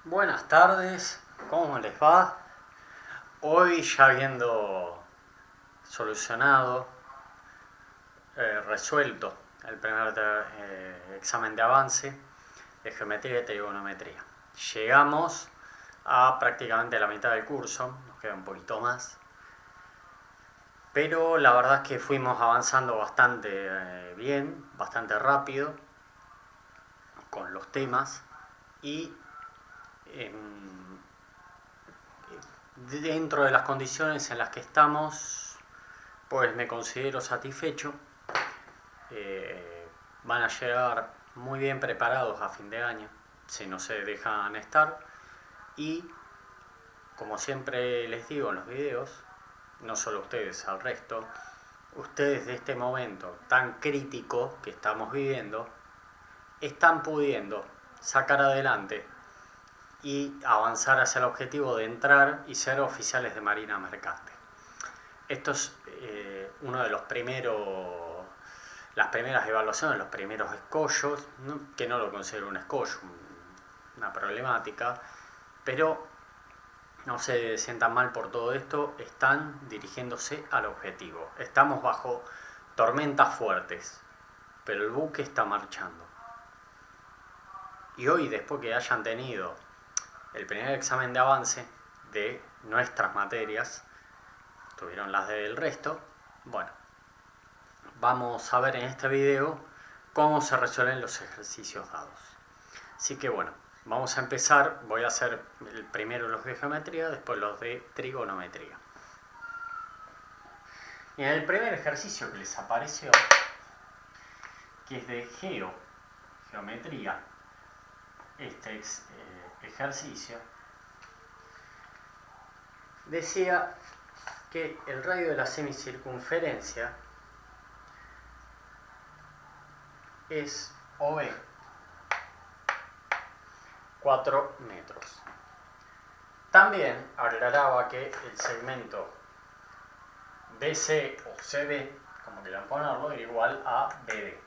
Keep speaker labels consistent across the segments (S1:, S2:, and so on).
S1: Buenas tardes, ¿cómo les va? Hoy ya habiendo solucionado, resuelto el primer examen de avance de geometría y trigonometría. Llegamos a prácticamente la mitad del curso, nos queda un poquito más, pero la verdad es que fuimos avanzando bastante bien, bastante rápido con los temas y dentro de las condiciones en las que estamos, pues me considero satisfecho. Van a llegar muy bien preparados a fin de año, si no se dejan estar. Y como siempre les digo en los videos, no solo ustedes, al resto, ustedes de este momento tan crítico que estamos viviendo, están pudiendo sacar adelante y avanzar hacia el objetivo de entrar y ser oficiales de Marina Mercante. Esto es uno de los las primeras evaluaciones, los primeros escollos, ¿no? Que no lo considero un escollo, una problemática, pero no se sientan mal por todo esto, están dirigiéndose al objetivo. Estamos bajo tormentas fuertes, pero el buque está marchando. Y hoy, después que hayan tenido el primer examen de avance de nuestras materias, tuvieron las del resto, bueno, vamos a ver en este video cómo se resuelven los ejercicios dados. Así que bueno, vamos a empezar. Voy a hacer primero los de geometría, después los de trigonometría. Y en el primer ejercicio que les apareció, que es de geometría, este ejercicio decía que el radio de la semicircunferencia es OB 4 metros. También aclaraba que el segmento BC o CB, como quieran ponerlo, es igual a BD.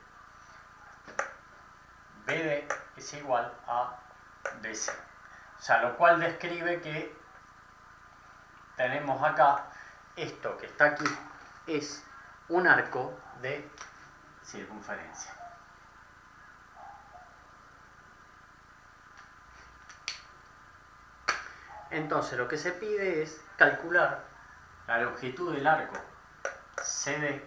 S1: BD es igual a BC. O sea, lo cual describe que tenemos acá esto que está aquí es un arco de circunferencia. Entonces lo que se pide es calcular la longitud del arco CD.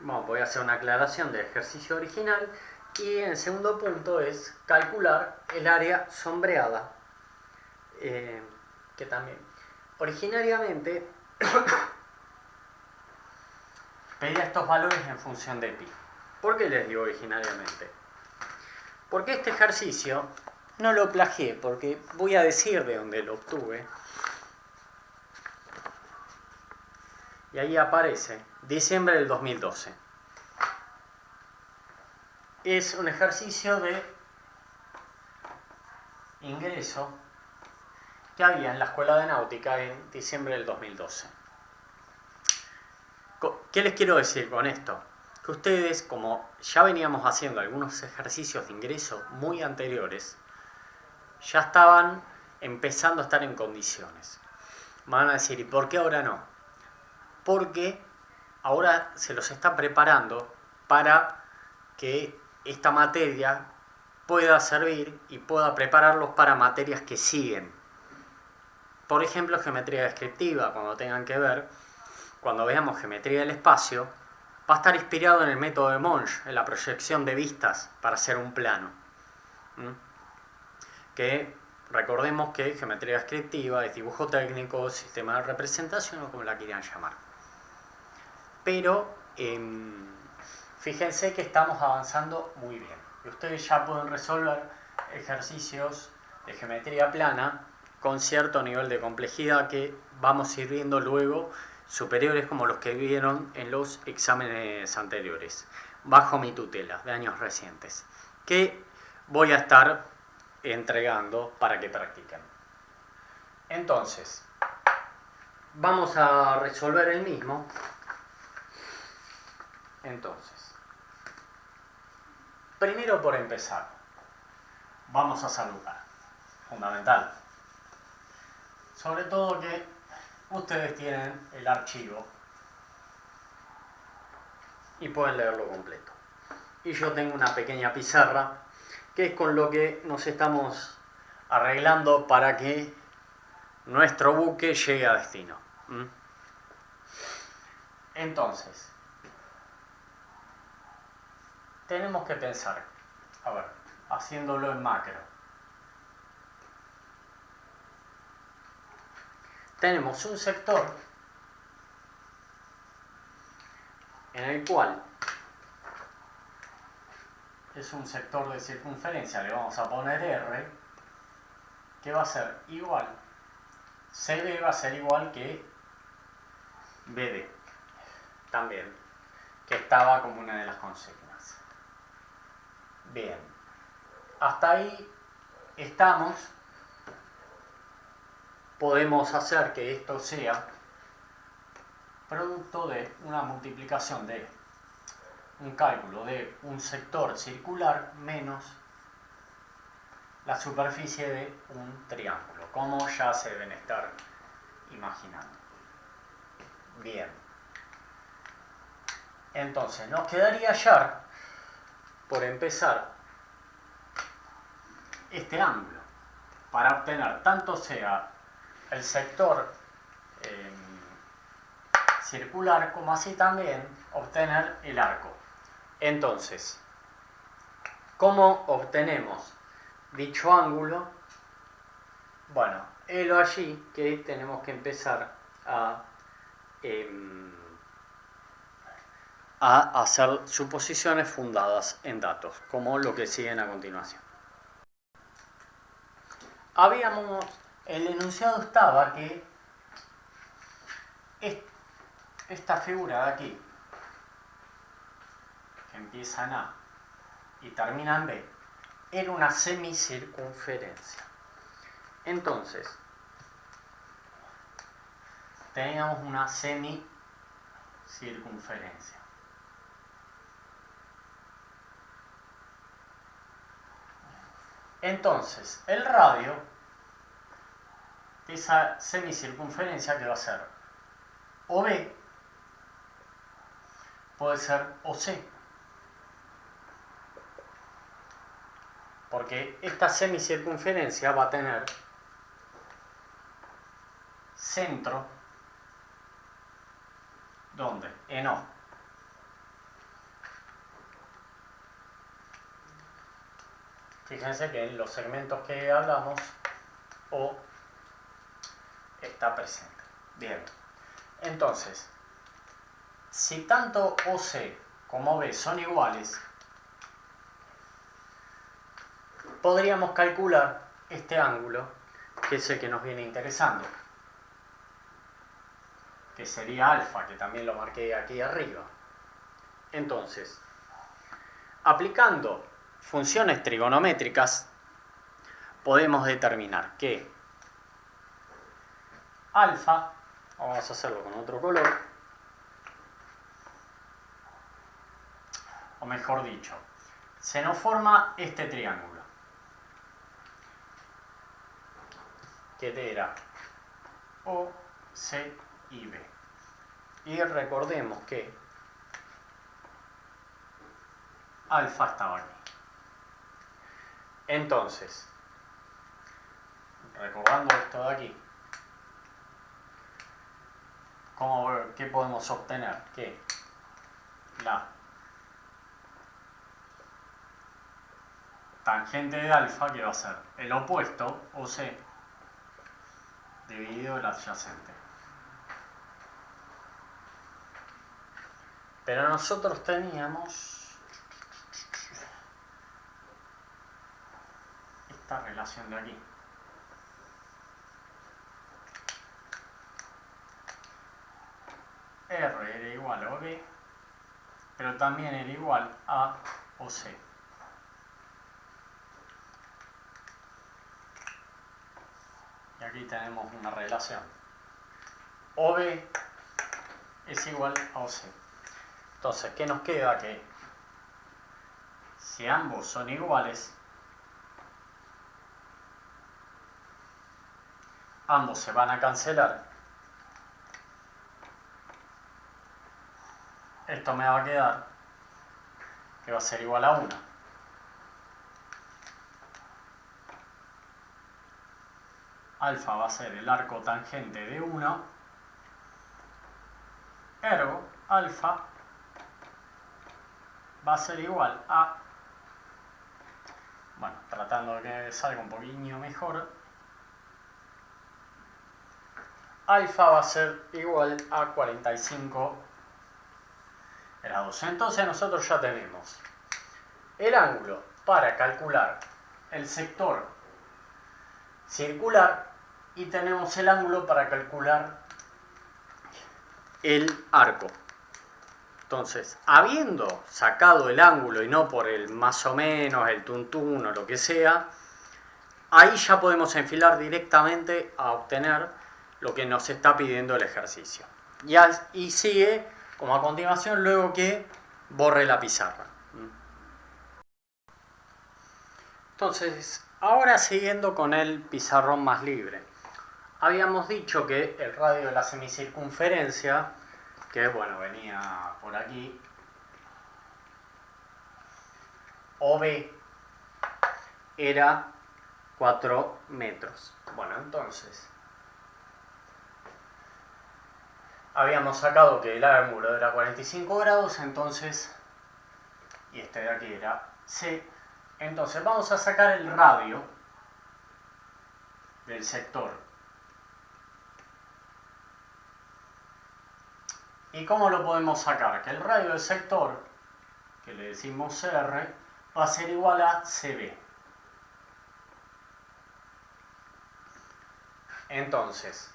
S1: Bueno, voy a hacer una aclaración del ejercicio original. Y en el segundo punto es calcular el área sombreada, que también originariamente pedía estos valores en función de pi. ¿Por qué les digo originariamente? Porque este ejercicio no lo plagié, porque voy a decir de dónde lo obtuve. Y ahí aparece diciembre del 2012. Es un ejercicio de ingreso que había en la Escuela de Náutica en diciembre del 2012. ¿Qué les quiero decir con esto? Que ustedes, como ya veníamos haciendo algunos ejercicios de ingreso muy anteriores, ya estaban empezando a estar en condiciones. Van a decir, ¿y por qué ahora no? Porque ahora se los está preparando para que esta materia pueda servir y pueda prepararlos para materias que siguen. Por ejemplo, geometría descriptiva, cuando veamos geometría del espacio, va a estar inspirado en el método de Monge, en la proyección de vistas para hacer un plano. Que recordemos que geometría descriptiva es dibujo técnico, sistema de representación o como la quieran llamar. Pero fíjense que estamos avanzando muy bien. Y ustedes ya pueden resolver ejercicios de geometría plana con cierto nivel de complejidad que vamos a ir viendo luego, superiores como los que vieron en los exámenes anteriores, bajo mi tutela de años recientes, que voy a estar entregando para que practiquen. Entonces, vamos a resolver el mismo. Entonces, Primero, por empezar, vamos a saludar. Fundamental. Sobre todo que ustedes tienen el archivo y pueden leerlo completo. Y yo tengo una pequeña pizarra que es con lo que nos estamos arreglando para que nuestro buque llegue a destino. Entonces, tenemos que pensar, a ver, haciéndolo en macro. Tenemos un sector en el cual es un sector de circunferencia, le vamos a poner R, que va a ser igual, CB va a ser igual que BD, también, que estaba como una de las consignas. Bien, hasta ahí estamos. Podemos hacer que esto sea producto de una multiplicación de un cálculo de un sector circular menos la superficie de un triángulo, como ya se deben estar imaginando. Bien, entonces nos quedaría hallar, por empezar, este ángulo para obtener tanto sea el sector circular como así también obtener el arco. Entonces, ¿cómo obtenemos dicho ángulo? Bueno, helo allí que tenemos que empezar a hacer suposiciones fundadas en datos, como lo que siguen a continuación. El enunciado estaba que esta figura de aquí, que empieza en A y termina en B, era una semicircunferencia. Entonces, teníamos una semicircunferencia. Entonces, el radio de esa semicircunferencia, que va a ser OB, puede ser OC. Porque esta semicircunferencia va a tener centro, ¿dónde? En O. Fíjense que en los segmentos que hablamos, O está presente. Bien, entonces, si tanto OC como B son iguales, podríamos calcular este ángulo, que es el que nos viene interesando, que sería alfa, que también lo marqué aquí arriba. Entonces, aplicando funciones trigonométricas, podemos determinar que alfa, vamos a hacerlo con otro color, o mejor dicho, se nos forma este triángulo, que era O, C y B. Y recordemos que alfa estaba aquí. Entonces, recordando esto de aquí, ¿qué podemos obtener? Que la tangente de alfa, que va a ser el opuesto, OC, dividido el adyacente. Pero nosotros teníamos esta relación de aquí. R era igual a OB, pero también era igual a OC. Y aquí tenemos una relación. OB es igual a OC. Entonces, ¿qué nos queda? Que Si ambos son iguales, ambos se van a cancelar. Esto me va a quedar que va a ser igual a 1. Alfa va a ser el arco tangente de 1. Ergo, alfa va a ser igual a... Bueno, tratando de que salga un poquillo mejor. Alfa va a ser igual a 45 grados. Entonces nosotros ya tenemos el ángulo para calcular el sector circular y tenemos el ángulo para calcular el arco. Entonces, habiendo sacado el ángulo y no por el más o menos, el tuntún o lo que sea, ahí ya podemos enfilar directamente a obtener lo que nos está pidiendo el ejercicio. Y sigue como a continuación luego que borre la pizarra. Entonces, ahora siguiendo con el pizarrón más libre. Habíamos dicho que el radio de la semicircunferencia, que bueno, venía por aquí, OB, era 4 metros. Bueno, entonces, habíamos sacado que el ángulo era 45 grados, entonces, y este de aquí era C. Entonces vamos a sacar el radio del sector. ¿Y cómo lo podemos sacar? Que el radio del sector, que le decimos CR, va a ser igual a CB. Entonces,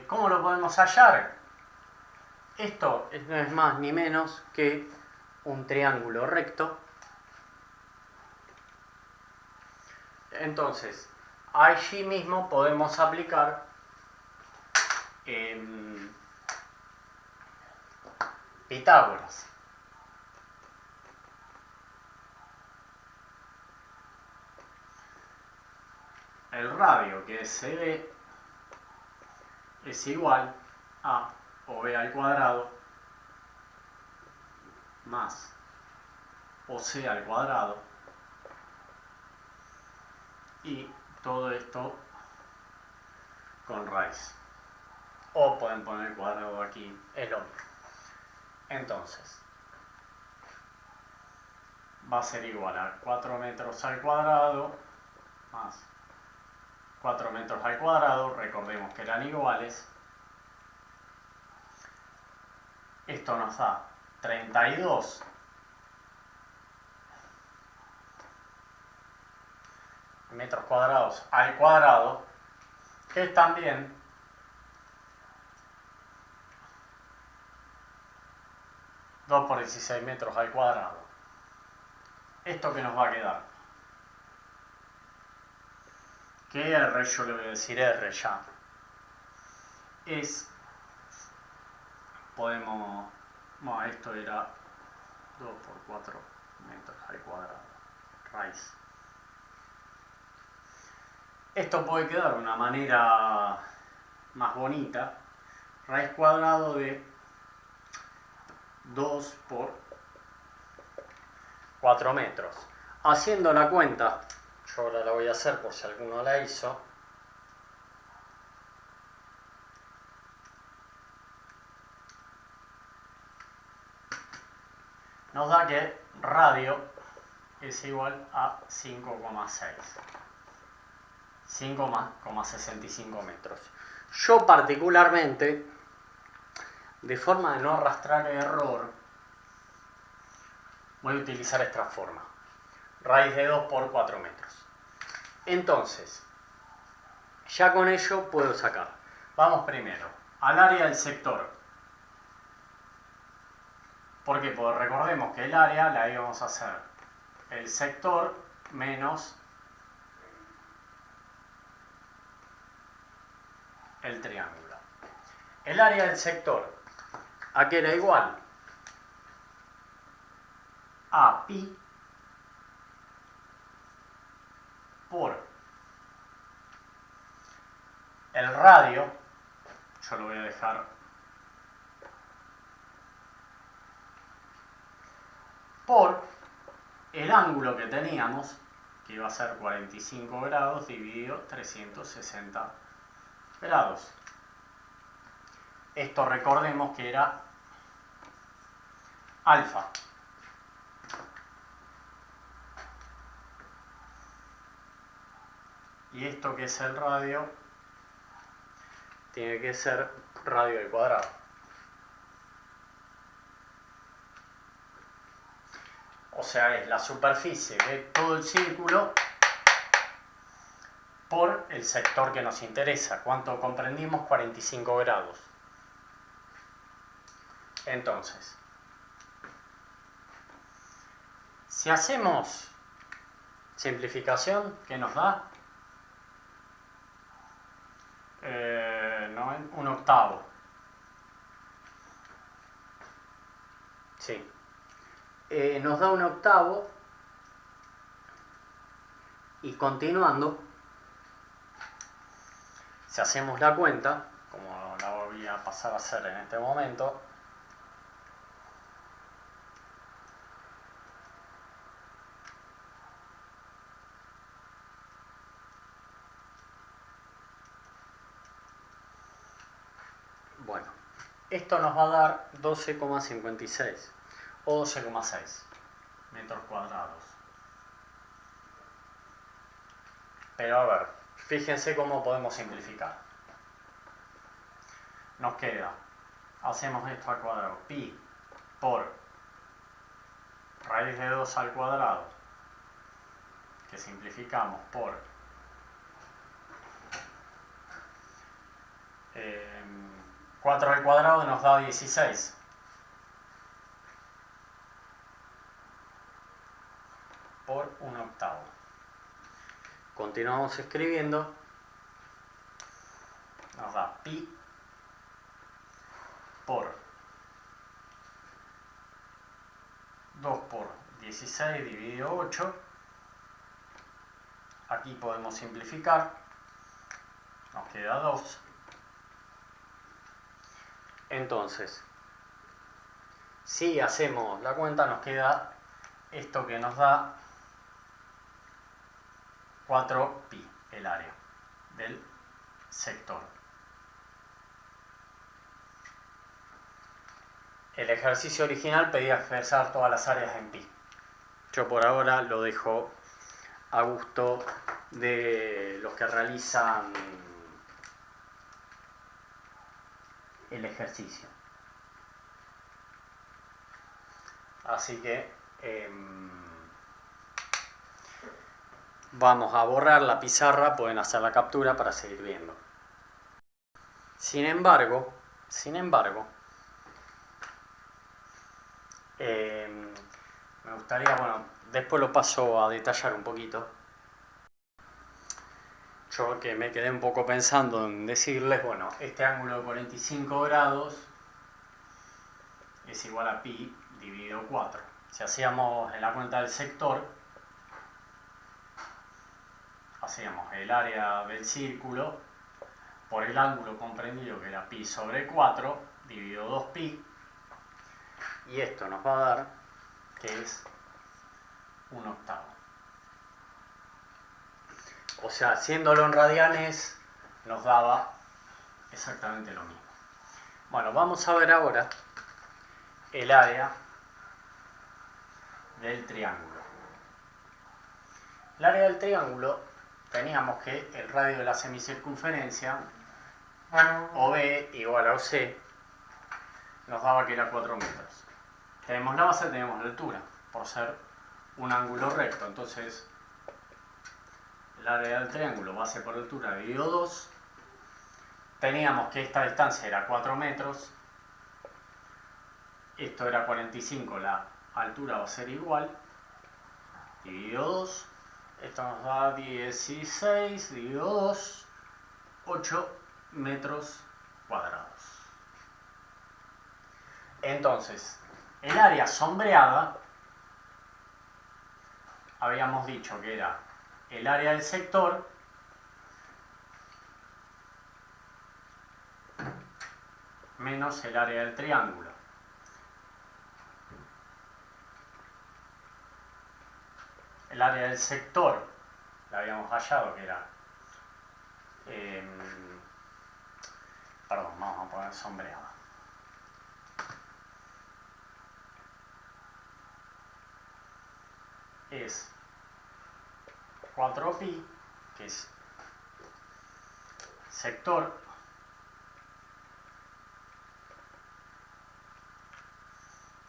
S1: ¿cómo lo podemos hallar? Esto no es más ni menos que un triángulo recto. Entonces, allí mismo podemos aplicar Pitágoras. El radio, que es CD, es igual a OB al cuadrado más OC al cuadrado, y todo esto con raíz. O pueden poner el cuadrado aquí, es lo mismo. Entonces, va a ser igual a 4 metros al cuadrado más 4 metros al cuadrado, recordemos que eran iguales. Esto nos da 32 metros cuadrados al cuadrado, que es también 2 por 16 metros al cuadrado. ¿Esto que nos va a quedar? Que R, yo le voy a decir R ya, es, podemos, bueno, esto era 2 por 4 metros al cuadrado, raíz. Esto puede quedar de una manera más bonita, raíz cuadrado de 2 por 4 metros. Haciendo la cuenta, yo ahora la voy a hacer por si alguno la hizo. Nos da que radio es igual a 5,6. 5,65 metros. Yo particularmente, de forma de no arrastrar error, voy a utilizar esta forma. Raíz de 2 por 4 metros. Entonces, ya con ello puedo sacar. Vamos primero al área del sector. Porque pues recordemos que el área la íbamos a hacer el sector menos el triángulo. El área del sector, ¿a qué era igual? da pi por el radio, yo lo voy a dejar por el ángulo que teníamos, que iba a ser 45 grados dividido 360 grados. Esto recordemos que era alfa. Y esto que es el radio, tiene que ser radio al cuadrado. O sea, es la superficie de todo el círculo por el sector que nos interesa. ¿Cuánto comprendimos? 45 grados. Entonces, si hacemos simplificación, ¿qué nos da? 1/8. Sí. Nos da 1/8 y continuando, si hacemos la cuenta, como la voy a pasar a hacer en este momento, bueno, esto nos va a dar 12,56 o 12,6 metros cuadrados. Pero a ver, fíjense cómo podemos simplificar. Nos queda, hacemos esto al cuadrado, pi por raíz de 2 al cuadrado, que simplificamos por 4 al cuadrado nos da 16. Por 1/8. Continuamos escribiendo. Nos da pi por 2 por 16 dividido 8. Aquí podemos simplificar. Nos queda 2. Entonces, si hacemos la cuenta, nos queda esto que nos da 4pi, el área del sector. El ejercicio original pedía expresar todas las áreas en pi. Yo por ahora lo dejo a gusto de los que realizan el ejercicio. Así que vamos a borrar la pizarra, pueden hacer la captura para seguir viendo. Sin embargo, me gustaría, bueno, después lo paso a detallar un poquito. Yo que me quedé un poco pensando en decirles, bueno, este ángulo de 45 grados es igual a pi dividido 4. Si hacíamos en la cuenta del sector, hacíamos el área del círculo por el ángulo comprendido, que era pi sobre 4, dividido 2pi, y esto nos va a dar que es 1/8. O sea, haciéndolo en radianes nos daba exactamente lo mismo. Bueno, vamos a ver ahora el área del triángulo. El área del triángulo, teníamos que el radio de la semicircunferencia, OB igual a OC, nos daba que era 4 metros. Tenemos la base, tenemos la altura, por ser un ángulo recto. Entonces, el área del triángulo, base por altura dividido 2. Teníamos que esta distancia era 4 metros. Esto era 45, la altura va a ser igual. Dividido 2. Esto nos da 16 dividido 2, 8 metros cuadrados. Entonces, el área sombreada habíamos dicho que era el área del sector menos el área del triángulo. El área del sector la habíamos hallado que era, perdón, vamos a poner sombreado. Es 4pi, que es sector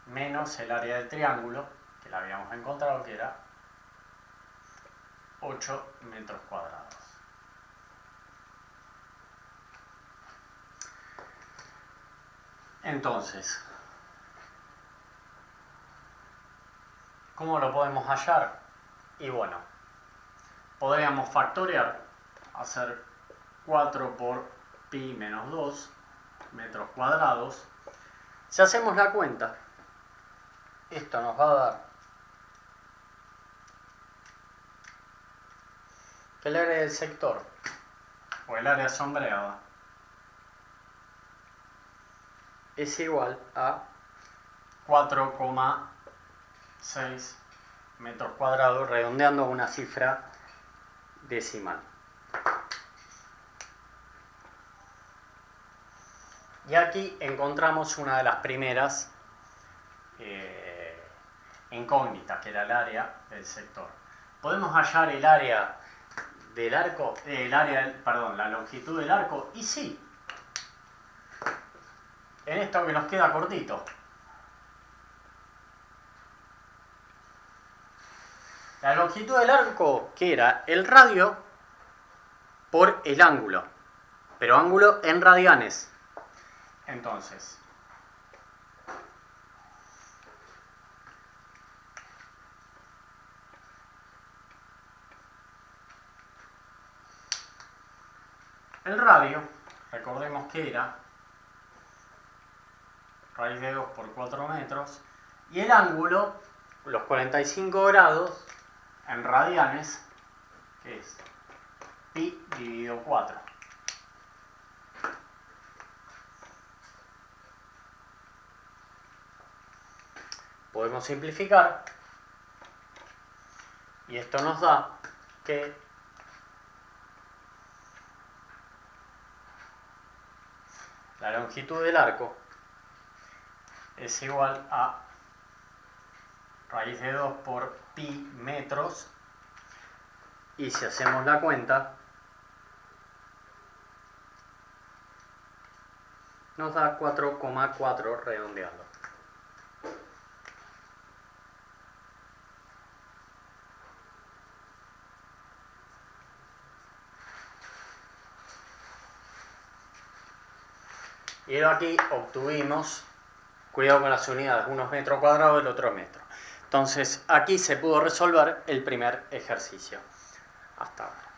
S1: menos el área del triángulo, que la habíamos encontrado que era 8 metros cuadrados. Entonces, ¿cómo lo podemos hallar? Y bueno, podríamos factorear, hacer 4 por pi menos 2 metros cuadrados. Si hacemos la cuenta, esto nos va a dar que el área del sector, o el área sombreada, es igual a 4,6 metros cuadrados, redondeando a una cifra decimal. Y aquí encontramos una de las primeras incógnitas, que era el área del sector. ¿Podemos hallar el área del arco, la longitud del arco? Y sí, en esto que nos queda cortito. La longitud del arco, que era el radio por el ángulo, pero ángulo en radianes. Entonces, el radio, recordemos que era raíz de 2 por 4 metros, y el ángulo, los 45 grados, en radianes, que es pi dividido 4. Podemos simplificar, y esto nos da que la longitud del arco es igual a raíz de 2 por pi metros, y si hacemos la cuenta nos da 4,4 redondeando. Y aquí obtuvimos, cuidado con las unidades, unos metros cuadrados, el otro metro. Entonces aquí se pudo resolver el primer ejercicio. Hasta ahora.